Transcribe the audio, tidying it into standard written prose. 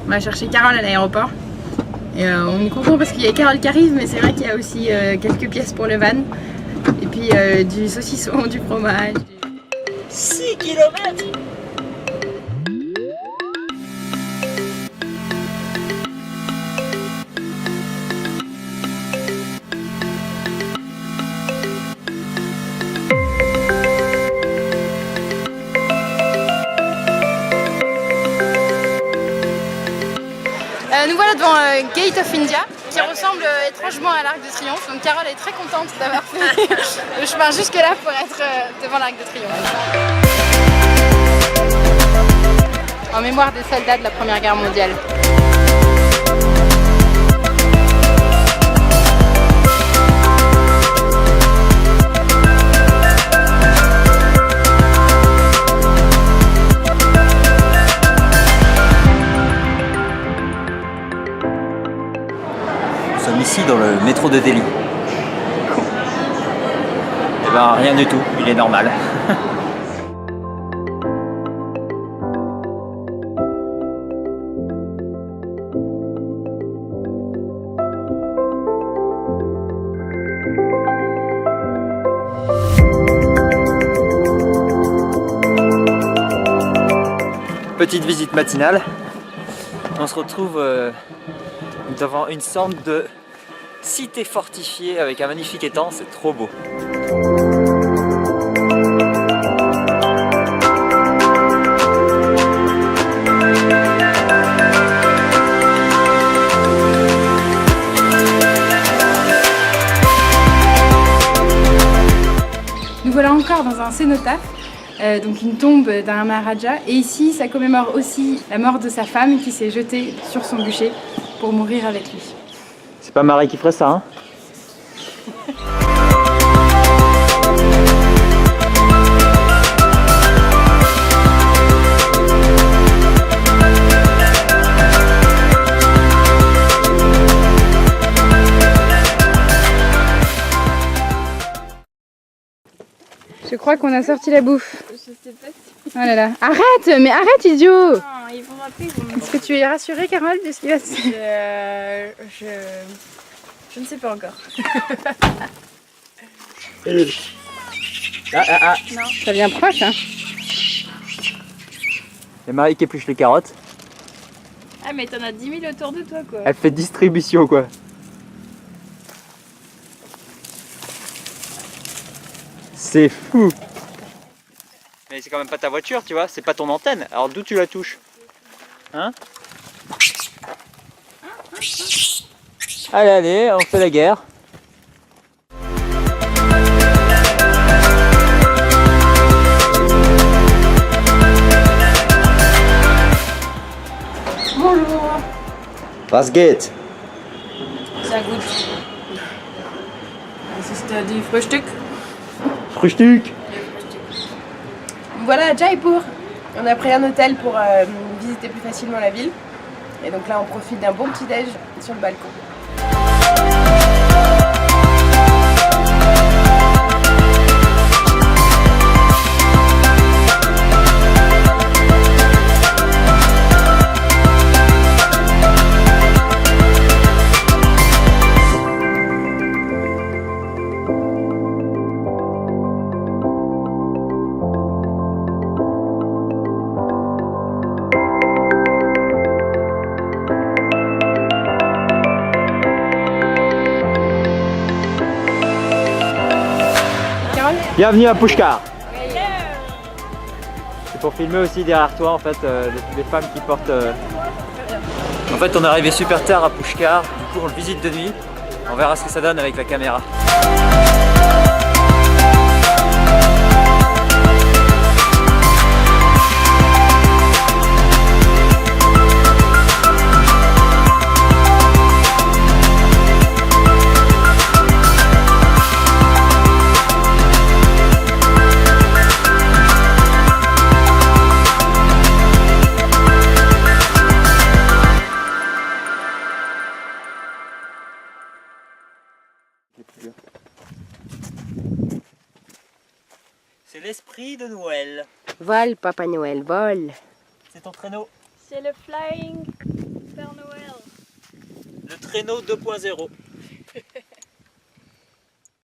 On va chercher Carole à l'aéroport. Et on est content parce qu'il y a Carole qui arrive, mais c'est vrai qu'il y a aussi quelques pièces pour le van. Et puis du saucisson, du fromage. 6 km. Nous voilà devant Gate of India, qui ressemble étrangement à l'Arc de Triomphe. Donc Carole est très contente d'avoir fait le chemin jusque là pour être devant l'Arc de Triomphe. En mémoire des soldats de la Première Guerre mondiale. Nous sommes ici dans le métro de Delhi. Eh ben rien du tout, il est normal. Petite visite matinale. On se retrouve devant une sorte de cité fortifiée avec un magnifique étang, c'est trop beau. Nous voilà encore dans un cénotaphe, donc une tombe d'un Maharaja. Et ici, ça commémore aussi la mort de sa femme qui s'est jetée sur son bûcher pour mourir avec lui. C'est pas Marie qui ferait ça, hein? Je crois qu'on a sorti la bouffe. Je sais pas si... Oh là là. Arrête, mais arrête, idiot! Non, ils vont m'appeler, ils vont me... Est-ce que tu es rassurée, Carole, de ce qui va se passer? Je ne sais pas encore. Non. Ça vient proche, hein? Il y a Marie qui épluche les carottes. Ah mais t'en as 10 000 autour de toi quoi. Elle fait distribution quoi. C'est fou. Mais c'est quand même pas ta voiture, tu vois, c'est pas ton antenne. Alors d'où tu la touches? Hein? Allez, allez, on fait la guerre. Bonjour! Was geht? Sehr gut. Das ist die Frühstück. Frühstück. Voilà à Jaipur. On a pris un hôtel pour visiter plus facilement la ville. Et donc là, on profite d'un bon petit déj sur le balcon. Bienvenue à Pushkar. C'est pour filmer aussi derrière toi en fait les femmes qui portent. En fait on est arrivé super tard à Pushkar, du coup on le visite de nuit. On verra ce que ça donne avec la caméra. C'est l'esprit de Noël. Vole, Papa Noël, vole. C'est ton traîneau. C'est le flying. Renault 2.0.